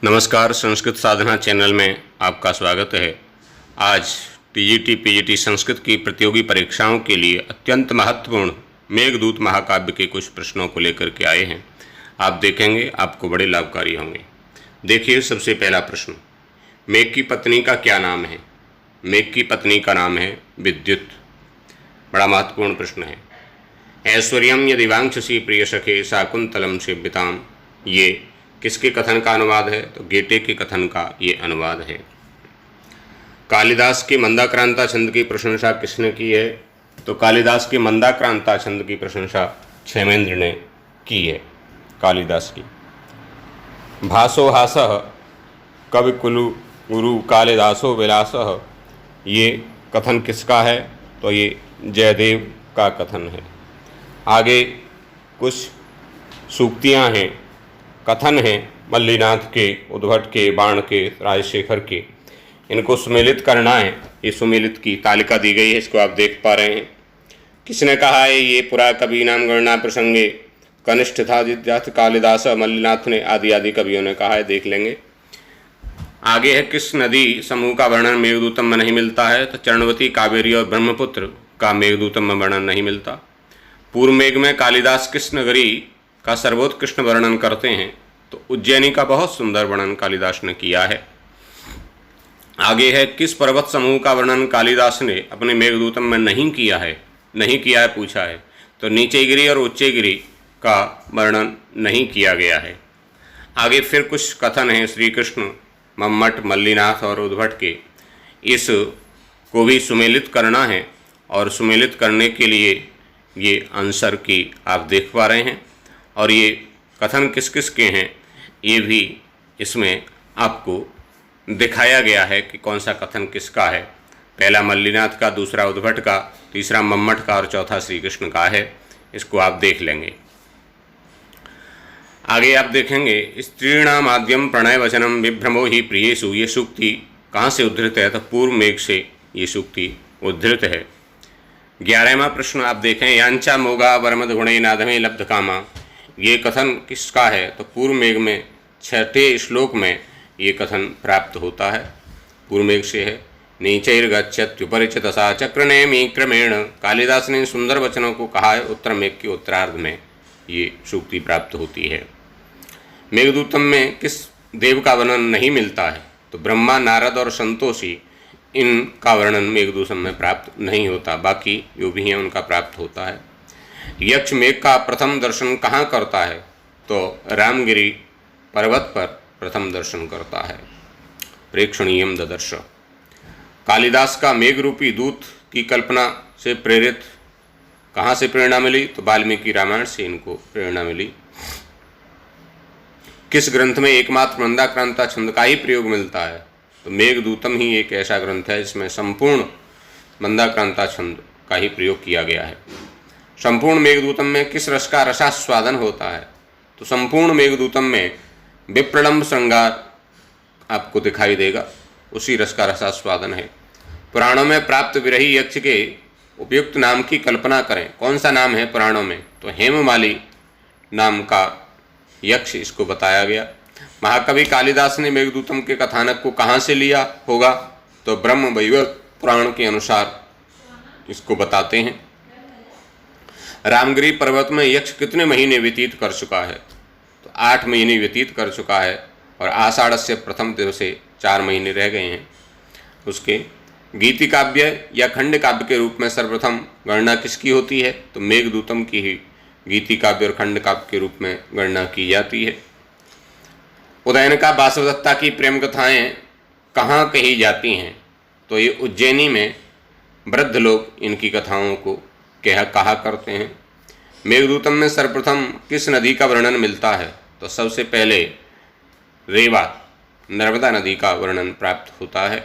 नमस्कार, संस्कृत साधना चैनल में आपका स्वागत है। आज टीजीटी पीजीटी संस्कृत की प्रतियोगी परीक्षाओं के लिए अत्यंत महत्वपूर्ण मेघदूत महाकाव्य के कुछ प्रश्नों को लेकर के आए हैं। आप देखेंगे, आपको बड़े लाभकारी होंगे। देखिए, सबसे पहला प्रश्न, मेघ की पत्नी का क्या नाम है? मेघ की पत्नी का नाम है विद्युत। बड़ा महत्वपूर्ण प्रश्न है। ऐश्वर्यम यदि वांछसी प्रिय सखे शाकुंतलम सेव्यताम, ये किसके कथन का अनुवाद है? तो गेटे के कथन का ये अनुवाद है। कालिदास के मंदाक्रांता छंद की प्रशंसा किसने की है? तो कालिदास के मंदाक्रांता छंद की प्रशंसा क्षेमेंद्र ने की है, कालिदास की। भासो हासः कविकुलु गुरु कालिदासो विलासः, ये कथन किसका है? तो ये जयदेव का कथन है। आगे कुछ सूक्तियाँ हैं, कथन हैं मल्लीनाथ के, उद्भट के, बाण के, राजशेखर के। इनको सुमेलित करना है। ये सुमेलित की तालिका दी गई है, इसको आप देख पा रहे हैं। किसने कहा है? ये पुरा कवि नाम गणना प्रसंगे कनिष्ठ था जिद्याथ कालिदास, मल्लीनाथ ने, आदि आदि कवियों ने कहा है। देख लेंगे। आगे है, किस नदी समूह का वर्णन मेघदूतम में नहीं मिलता है? तो चरणवती, कावेरी और ब्रह्मपुत्र का मेघदूतम में वर्णन नहीं मिलता। पूर्व मेघ में कालिदास किस नगरी का सर्वोत्कृष्ट वर्णन करते हैं? तो उज्जैनी का बहुत सुंदर वर्णन कालिदास ने किया है। आगे है, किस पर्वत समूह का वर्णन कालिदास ने अपने मेघदूतम में नहीं किया है? नहीं किया है पूछा है। तो नीचेगिरी और उच्चगिरी का वर्णन नहीं किया गया है। आगे फिर कुछ कथन हैं श्री कृष्ण, मम्मट, मल्लीनाथ और उद्भट के। इस को भी सुमेलित करना है, और सुमेलित करने के लिए ये आंसर की आप देख पा रहे हैं। और ये कथन किस किस के हैं ये भी इसमें आपको दिखाया गया है कि कौन सा कथन किसका है। पहला मल्लीनाथ का, दूसरा उद्भट का, तीसरा मम्मट का और चौथा श्री कृष्ण का है। इसको आप देख लेंगे। आगे आप देखेंगे, स्त्रीणाम आद्यम प्रणय वचनम विभ्रमो ही प्रियेषु, ये सूक्ति कहाँ से उद्धृत है? तो पूर्व मेघ से ये सूक्ति उद्धृत है। 11वां प्रश्न आप देखें, यांचा मोगा वर्मद गुणे नादमे लब्ध कामा, ये कथन किसका है? तो पूर्व मेघ में 6ठे श्लोक में ये कथन प्राप्त होता है, पूर्व मेघ से है। नीचैर्गच्छत्युपरिचित सा चक्रनेमी क्रमेण, कालिदास ने सुंदर वचनों को कहा है। उत्तर मेघ के उत्तरार्ध में ये सूक्ति प्राप्त होती है। मेघदूतम में किस देव का वर्णन नहीं मिलता है? तो ब्रह्मा, नारद और संतोषी, इनका वर्णन मेघदूतम में प्राप्त नहीं होता। बाकी जो भी हैं उनका प्राप्त होता है। यक्ष मेघ का प्रथम दर्शन कहाँ करता है? तो रामगिरी पर्वत पर प्रथम दर्शन करता है। प्रेक्षणीयम ददर्श। कालिदास का मेघ रूपी दूत की कल्पना से प्रेरित कहाँ से प्रेरणा मिली? तो वाल्मीकि रामायण से इनको प्रेरणा मिली। किस ग्रंथ में एकमात्र मंदाक्रांता छंद का ही प्रयोग मिलता है? तो मेघदूतम ही एक ऐसा ग्रंथ है जिसमें संपूर्ण मंदाक्रांता छंद का ही प्रयोग किया गया है। संपूर्ण मेघदूतम में किस रस का रसास्वादन होता है? तो संपूर्ण मेघदूतम में विप्रलंब श्रृंगार आपको दिखाई देगा, उसी रस का रसास्वादन है। पुराणों में प्राप्त विरही यक्ष के उपयुक्त नाम की कल्पना करें। कौन सा नाम है पुराणों में? तो हेममाली नाम का यक्ष इसको बताया गया। महाकवि कालिदास ने मेघदूतम के कथानक को कहाँ से लिया होगा? तो ब्रह्म वैवर्त पुराण के अनुसार इसको बताते हैं। रामगिरी पर्वत में यक्ष कितने महीने व्यतीत कर चुका है? तो 8 महीने व्यतीत कर चुका है, और आषाढ़ से प्रथम दिवसे 4 महीने रह गए हैं उसके। गीति काव्य या खंड काव्य के रूप में सर्वप्रथम गणना किसकी होती है? तो मेघदूतम की ही गीति काव्य और खंड काव्य के रूप में गणना की जाती है। उदयनिका वासवदत्ता की प्रेम कथाएँ कहाँ कही जाती हैं? तो ये उज्जैनी में वृद्ध लोग इनकी कथाओं को कहा करते हैं। मेघदूतम में सर्वप्रथम किस नदी का वर्णन मिलता है? तो सबसे पहले रेवा, नर्मदा नदी का वर्णन प्राप्त होता है।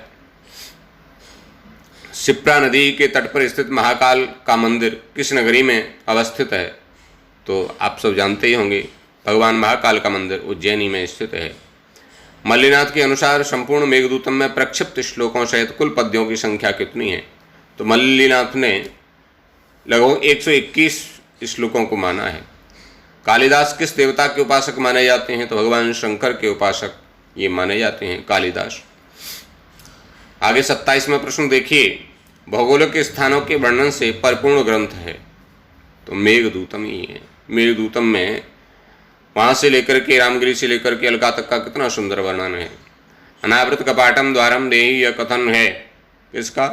शिप्रा नदी के तट पर स्थित महाकाल का मंदिर किस नगरी में अवस्थित है? तो आप सब जानते ही होंगे, भगवान महाकाल का मंदिर उज्जैनी में स्थित है। मल्लीनाथ के अनुसार संपूर्ण मेघदूतम में प्रक्षिप्त श्लोकों सहित कुल पद्यों की संख्या कितनी है? तो मल्लीनाथ ने लगभग 121 श्लोकों को माना है। कालिदास किस देवता के उपासक माने जाते हैं? तो भगवान शंकर के उपासक ये माने जाते हैं कालिदास। आगे 27वां प्रश्न देखिए, भौगोलिक स्थानों के वर्णन से परिपूर्ण ग्रंथ है, तो मेघदूतम ही है। मेघदूतम में वहाँ से लेकर के रामगिरी से लेकर के अलका तक का कितना सुंदर वर्णन है। अनावृत कपाटम द्वारम देहि, यह कथन है किसका?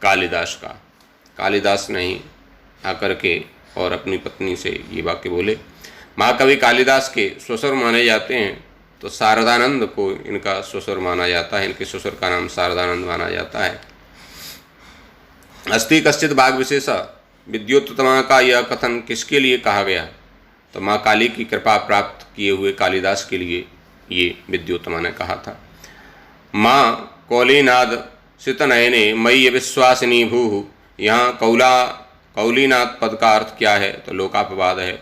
कालिदास का। कालिदास ने ही आकर के और अपनी पत्नी से ये वाक्य बोले। महाकवि कालिदास के ससुर माने जाते हैं, तो शारदानंद को इनका ससुर माना जाता है। इनके ससुर का नाम शारदानंद माना जाता है। अस्ति कश्चित भाग विशेष विद्योत्तमा का यह कथन किसके लिए कहा गया? तो माँ काली की कृपा प्राप्त किए हुए कालिदास के लिए ये विद्योत्तमा ने कहा था। माँ कौलीनाद सितनयने मय्य विश्वासिनी भूः, यहाँ कौलीनाद पद का अर्थ क्या है? तो लोकापवाद है।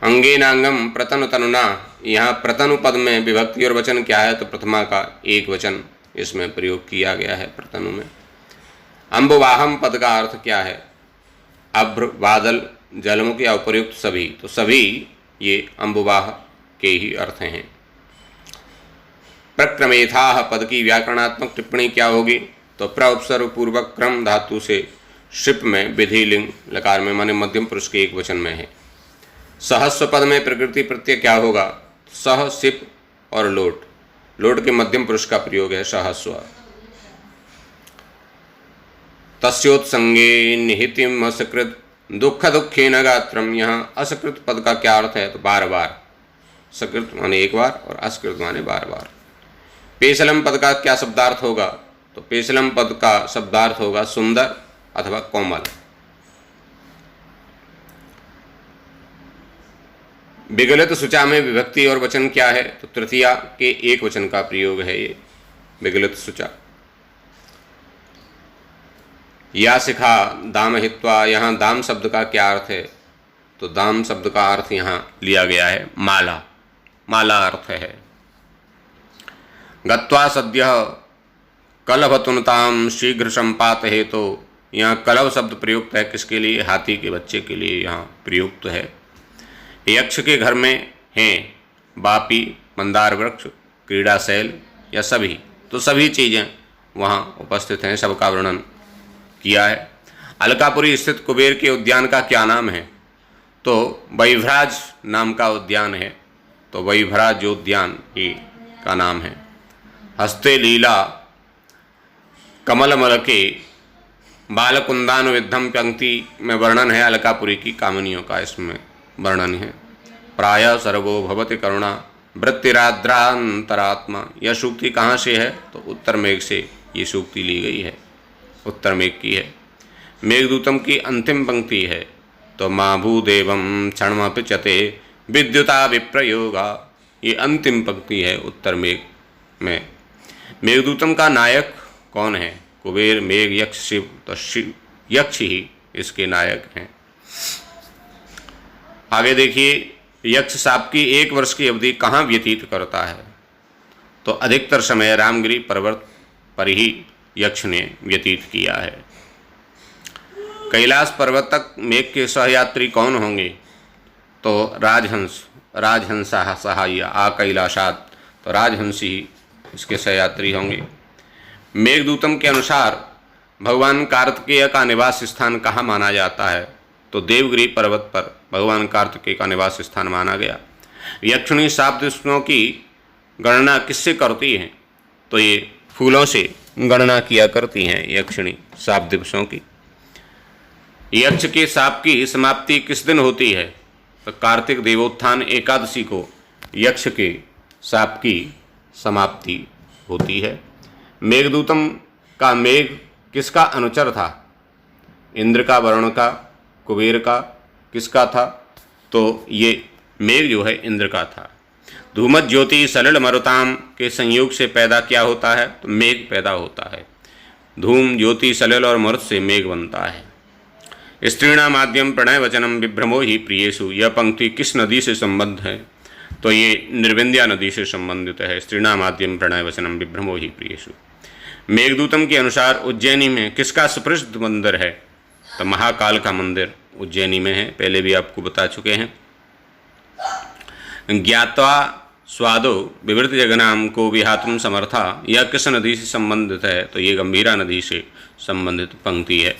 अंगेनांगम प्रतनु तनुना, यहाँ प्रतनु पद में विभक्ति और वचन क्या है? तो प्रथमा का एक वचन इसमें प्रयोग किया गया है प्रतनु में। अम्बुवाहम पद का अर्थ क्या है? अभ्र, बादल, जलमुख या उपर्युक्त सभी, तो सभी ये अम्बुवाह के ही अर्थ हैं। प्रक्रमेथाह पद की व्याकरणात्मक टिप्पणी क्या होगी? तो प्र उपसर्ग पूर्वक क्रम धातु से शिप में विधि लिंग लकार में माने मध्यम पुरुष के एक वचन में है। सहस्व पद में प्रकृति प्रत्यय क्या होगा? सह, सिप और लोट, लोट के मध्यम पुरुष का प्रयोग है सहस्व। तस्योत्संगे निहितिम असकृत दुख दुखे न गात्रम, यहाँ असकृत पद का क्या अर्थ है? तो बार बार, सकृत माने एक बार और असकृत माने बार बार। पेशलम पद का क्या शब्दार्थ होगा? तो पेशलम पद का शब्दार्थ होगा सुंदर अथवा कोमल। विगलित सुचा में विभक्ति और वचन क्या है? तो तृतीया के एक वचन का प्रयोग है ये विगलित सुचा। या शिखा दाम हित्वा, यहाँ दाम शब्द का क्या अर्थ है? तो दाम शब्द का अर्थ यहाँ लिया गया है माला, माला अर्थ है। गत्वा सद्य कलभतुनताम शीघ्र संपात है, तो यहाँ कलभ शब्द प्रयुक्त है किसके लिए? हाथी के बच्चे के लिए यहाँ प्रयुक्त है। यक्ष के घर में हैं बापी, मंदार वृक्ष, क्रीड़ाशैल या सभी, तो सभी चीज़ें वहाँ उपस्थित हैं, सबका वर्णन किया है। अलकापुरी स्थित कुबेर के उद्यान का क्या नाम है? तो वैभराज नाम का उद्यान है, तो वैभराज उद्यान ही का नाम है। हस्ते लीला कमलमल के बालकुंदान विद्धम पंक्ति में वर्णन है अलकापुरी की कामनियों का, इसमें वर्णन है। प्राय सर्गो भवति करुणा वृत्तिराद्रांतरात्मा, यह सूक्ति कहाँ से है? तो उत्तर मेघ से ये सूक्ति ली गई है, उत्तर मेघ की है। मेघदूतम की अंतिम पंक्ति है, तो माँ भूदेवम क्षणमपिचते विद्युता विप्रयोगा, ये अंतिम पंक्ति है उत्तर मेघ में। मेघदूतम का नायक कौन है? कुबेर, मेघ, यक्ष, शिव, तो शिव यक्ष ही इसके नायक हैं। आगे देखिए, यक्ष साप की एक वर्ष की अवधि कहाँ व्यतीत करता है? तो अधिकतर समय रामगिरी पर्वत पर ही यक्ष ने व्यतीत किया है। कैलाश पर्वत तक मेघ के सहयात्री कौन होंगे? तो राजहंस, राजहंसा सहाय आ कैलाशात, तो राजहंस ही इसके सहयात्री होंगे। मेघदूतम के अनुसार भगवान कार्तिकेय का निवास स्थान कहाँ माना जाता है? तो देवगिरी पर्वत पर भगवान कार्तिकेय का निवास स्थान माना गया। यक्षिणी सात दिवसों की गणना किससे करती हैं? तो ये फूलों से गणना किया करती हैं यक्षिणी सात दिवसों की। यक्ष के शाप की समाप्ति किस दिन होती है? तो कार्तिक देवोत्थान एकादशी को यक्ष के शाप की समाप्ति होती है। मेघदूतम का मेघ किसका अनुचर था? इंद्र का, वरुण का, कुबेर का, किसका था? तो ये मेघ जो है इंद्र का था। धूमत ज्योति सलिल मरुताम के संयोग से पैदा क्या होता है? तो मेघ पैदा होता है। धूम, ज्योति, सलिल और मरुत से मेघ बनता है। स्त्रीणाम माध्यम प्रणय वचनम विभ्रमो ही प्रियेषु, यह पंक्ति किस नदी से संबद्ध है? तो ये निर्विंध्या नदी से संबंधित है। स्त्रीणाम माध्यम प्रणय वचनम विभ्रमो ही प्रियेषु। मेघदूतम के अनुसार उज्जैनी में किसका सुप्रसिद्ध मंदिर है? तो महाकाल का मंदिर उज्जैनी में है, पहले भी आपको बता चुके हैं। ज्ञात्वा स्वादो विवृत जगनाम को विहातुम समर्था, यह किस नदी से संबंधित है? तो ये गंभीरा नदी से संबंधित पंक्ति है।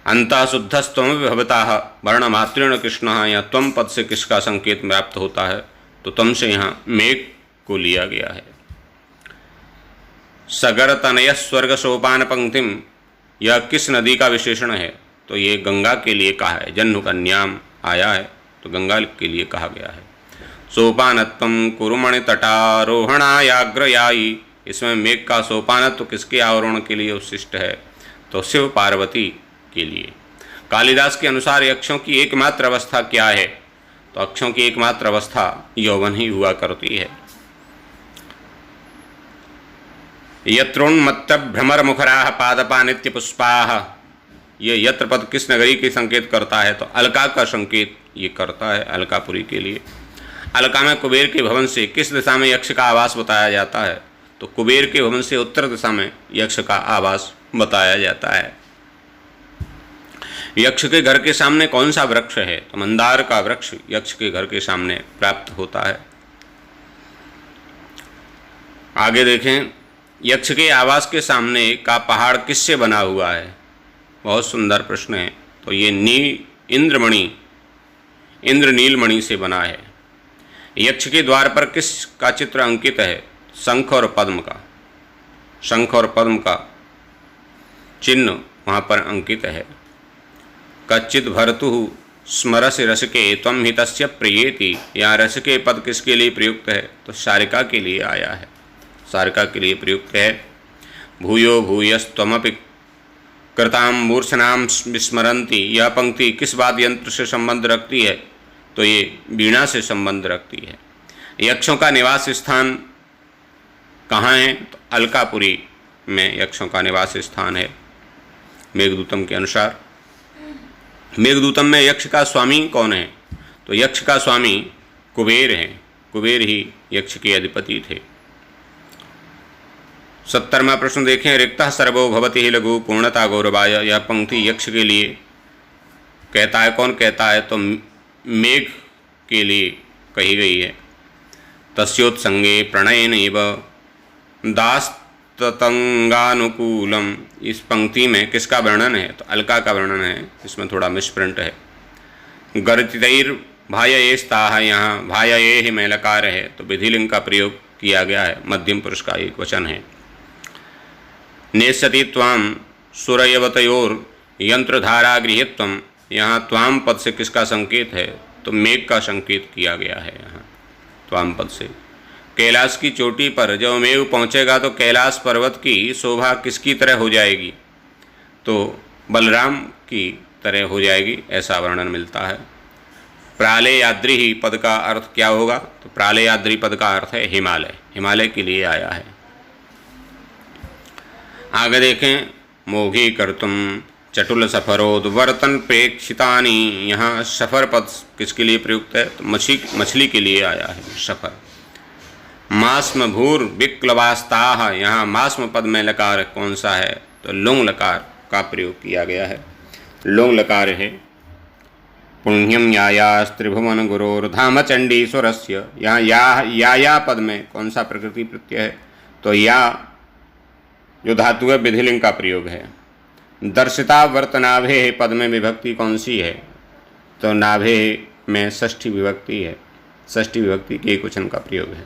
अंता शुद्धस्तम भवता वर्णमात्रेण कृष्ण, या त्वम पद से किसका संकेत प्राप्त होता है? तो तम से यहाँ मेघ को लिया गया है। सगर तनय स्वर्ग सोपान पंक्तिम, यह किस नदी का विशेषण है? तो ये गंगा के लिए कहा है। जन्नु कन्याम आया है तो गंगा के लिए कहा गया है। सोपानत्वम कुरुमणि तटारोहणायाग्रयायी, इसमें मेघ का सोपानत्व किसके आरोहण के लिए उशिष्ट है? तो शिव पार्वती के लिए। कालिदास के अनुसार यक्षों की एकमात्र अवस्था क्या है? तो अक्षों की एकमात्र अवस्था यौवन ही हुआ करती है। यत्रोन्मत्त भ्रमर मुखराः पादपा नित्य पुष्पाः, ये यत्र पद किस नगरी के संकेत करता है? तो अलका का संकेत ये करता है, अलकापुरी के लिए। अलका में कुबेर के भवन से किस दिशा में यक्ष का आवास बताया जाता है? तो कुबेर के भवन से उत्तर दिशा में यक्ष का आवास बताया जाता है। यक्ष के घर के सामने कौन सा वृक्ष है? तो मंदार का वृक्ष यक्ष के घर के सामने प्राप्त होता है। आगे देखें, यक्ष के आवास के सामने का पहाड़ किससे बना हुआ है? बहुत सुंदर प्रश्न है। तो ये इंद्रनीलमणि से बना है। यक्ष के द्वार पर किस का चित्र अंकित है? शंख और पद्म का। शंख और पद्म का चिन्ह वहाँ पर अंकित है। कच्चित भर्तु स्मरसि रसिके त्वं हितस्य प्रियेति, यहाँ रसिके पद किसके लिए प्रयुक्त है? तो शारिका के लिए आया है, शारिका के लिए प्रयुक्त है। भूयो भूयस्त्वमपि कृतां मूर्छनां विस्मरन्ति, यह पंक्ति किस वाद्य यंत्र से संबंध रखती है? तो ये वीणा से संबंध रखती है। यक्षों का निवास स्थान कहाँ है? तो अलकापुरी में यक्षों का निवास स्थान है मेघदूतम के अनुसार। मेघदूतम में यक्ष का स्वामी कौन है? तो यक्ष का स्वामी कुबेर हैं। कुबेर ही यक्ष के अधिपति थे। 70वां प्रश्न देखें, रिक्तः सर्वो भवति हि लघु पूर्णता गौरवाय, यह पंक्ति यक्ष के लिए कहता है। कौन कहता है? तो मेघ के लिए कही गई है। तस्योत्संगे प्रणयनेव दास्ततंगानुकूलम, इस पंक्ति में किसका वर्णन है? तो अलका का वर्णन है। इसमें थोड़ा मिसप्रिंट है। गर्जितैर भाययेस्ताः, यहाँ भायये ही में लकार है तो विधिलिंग का प्रयोग किया गया है। मध्यम पुरुष का एक वचन है। नेष्यति त्वां सुरयवतयोर यंत्रधारा गृहीत्वम, यहाँ त्वाम पद से किसका संकेत है? तो मेघ का संकेत किया गया है यहाँ त्वाम पद से। कैलाश की चोटी पर जब मेघ पहुँचेगा तो कैलाश पर्वत की शोभा किसकी तरह हो जाएगी? तो बलराम की तरह हो जाएगी, ऐसा वर्णन मिलता है। प्रालेयाद्रि ही पद का अर्थ क्या होगा? तो प्रालेयाद्रि पद का अर्थ है हिमालय, हिमालय के लिए आया है। आगे देखें, मोघी कर्तुम चटुल सफरोद्वर्तन प्रेक्षितानि, यहाँ सफर पद किसके लिए प्रयुक्त है? तो मछली के लिए आया है सफर। मास्म भूर विक्लवास्ताः, यहाँ मास्म पद में लकार कौन सा है? तो लुंग लकार का प्रयोग किया गया है। लुंग लकार है। पुण्यम यायास्त्रिभुवन गुरोर्धाम चंडीश्वरस्य, यहाँ या पद में कौन सा प्रकृति प्रत्यय है? तो या जो धातु है विधिलिंग का प्रयोग है। दर्शिता वर्तनाभे पद में विभक्ति कौन सी है? तो नाभे में षष्ठी विभक्ति है, षष्ठी विभक्ति के एकवचन का प्रयोग है।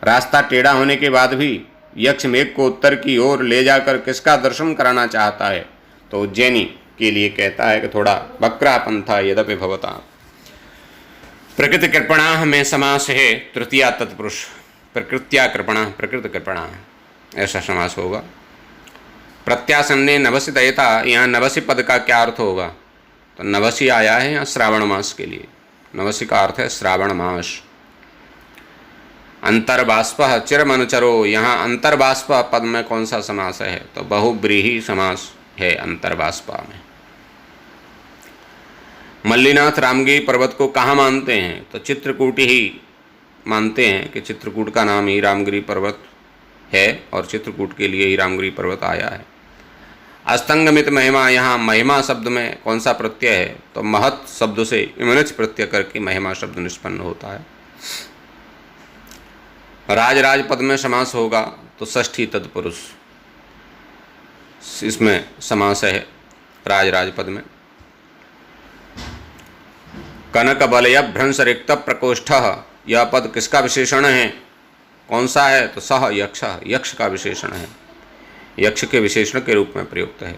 रास्ता टेढ़ा होने के बाद भी यक्ष मेघ को उत्तर की ओर ले जाकर किसका दर्शन कराना चाहता है? तो उज्जैनी के लिए कहता है कि थोड़ा वक्रा पंथा यद्यपि भवता। प्रकृति कृपणा में समास है तृतीया तत्पुरुष, प्रकृत्या कृपणा, प्रकृति कृपणा ऐसा समास होगा। प्रत्यासन्ने नवसी दयता, यहाँ नवसी पद का क्या अर्थ होगा? तो नवसी आया है यहाँ श्रावण मास के लिए। नवसी का अर्थ है श्रावण मास। अंतर्बाष्प चिरमनुचरो, यहाँ अंतर्बाष्प पद में कौन सा समास है? तो बहुब्रीहि समास है अंतर्बाष्पा में। मल्लीनाथ रामगिरी पर्वत को कहाँ मानते हैं? तो चित्रकूट ही मानते हैं कि चित्रकूट का नाम ही रामगिरी पर्वत है और चित्रकूट के लिए ही रामगिरी पर्वत आया है। अस्तंगमित महिमा, यहाँ महिमा शब्द में कौन सा प्रत्यय है? तो महत शब्द से इमनिच प्रत्यय करके महिमा शब्द निष्पन्न होता है। राज राज पद में समास होगा तो षष्ठी तत्पुरुष, इसमें समास है राज राज पद में। कनक बलय भ्रंश रिक्त प्रकोष्ठ, यह पद किसका विशेषण है, कौन सा है, तो सह यक्ष, यक्ष का विशेषण है, यक्ष के विशेषण के रूप में प्रयुक्त है।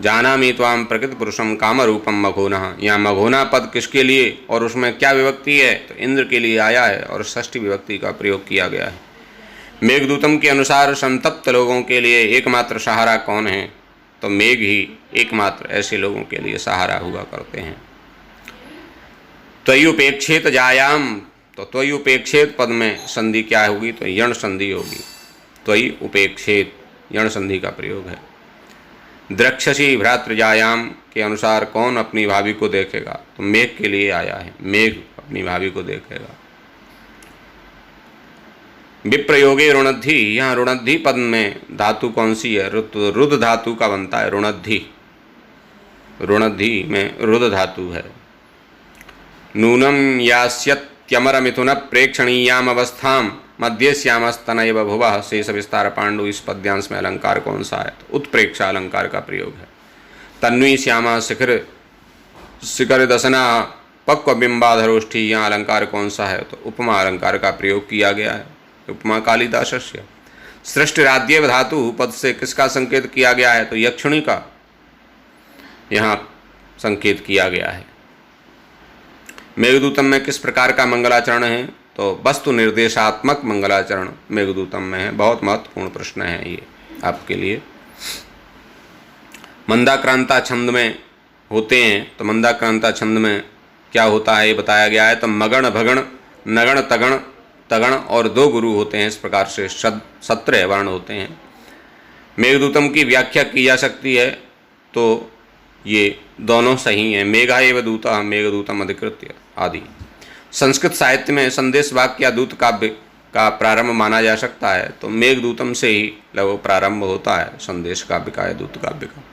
जानामि त्वाम प्रकृत पुरुषम काम रूपम मघोना, यहाँ मघोना पद किसके लिए और उसमें क्या विभक्ति है, तो इंद्र के लिए आया है और षष्ठी विभक्ति का प्रयोग किया गया है। मेघदूतम के अनुसार संतप्त लोगों के लिए एकमात्र सहारा कौन है, तो मेघ ही एकमात्र ऐसे लोगों के लिए सहारा हुआ करते हैं। त्वयि उपेक्षित जायाम, तो त्वयि उपेक्षित पद में संधि क्या होगी, तो यण संधि होगी। त्वयि उपेक्षित यण संधि का प्रयोग है। द्रक्षसी भ्रातृजायाम के अनुसार कौन अपनी भाभी को देखेगा, तो मेघ के लिए आया है, मेघ अपनी भाभी को देखेगा। विप्रयोगे ऋणद्धि, यहाँ ऋणद्धि पद में धातु कौन सी है, रुद्ध धातु का बनता है ऋणद्धि, ऋणद्धि में रुद्ध धातु है। नूनम यास्यत्यमर मिथुन प्रेक्षणीयाम अवस्थाम मध्य श्यामस्तनय बभुवः शेष विस्तार पांडु, इस पद्यांश में अलंकार कौन सा है, तो उत्प्रेक्षा अलंकार का प्रयोग है। तन्वी श्यामा शिखर दसना पक्व बिंबाधरोष्ठी, यहाँ अलंकार कौन सा है, तो उपमा अलंकार का प्रयोग किया गया है, उपमा कालिदासस्य। सृष्टिराद्यव धातु पद से किसका संकेत किया गया है, तो यक्षिणी का यहाँ संकेत किया गया है। मेघदूतम में किस प्रकार का मंगलाचरण है, तो वस्तु निर्देशात्मक मंगलाचरण मेघदूतम में है। बहुत महत्वपूर्ण प्रश्न है ये आपके लिए। मंदाक्रांता छंद में होते हैं, तो मंदाक्रांता छंद में क्या होता है ये बताया गया है। तो मगण भगण नगण तगण तगण और दो गुरु होते हैं, इस प्रकार से 17 वर्ण होते हैं। मेघदूतम की व्याख्या की जा सकती है, तो ये दोनों सही हैं, मेघा एव दूतः मेघदूतम अधिकृत्य आदि। संस्कृत साहित्य में संदेश वाक्य या दूत काव्य का प्रारंभ माना जा सकता है, तो मेघदूतम से ही लगभग प्रारंभ होता है संदेश काव्य का या दूत काव्य का।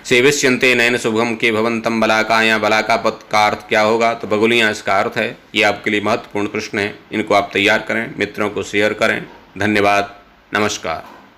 सेविष्यन्ते नयन शुभम के भवंतम बलाका, या बलाका पद का अर्थ क्या होगा, तो बगुलियाँ इसका अर्थ है। ये आपके लिए महत्वपूर्ण प्रश्न है, इनको आप तैयार करें, मित्रों को शेयर करें। धन्यवाद, नमस्कार।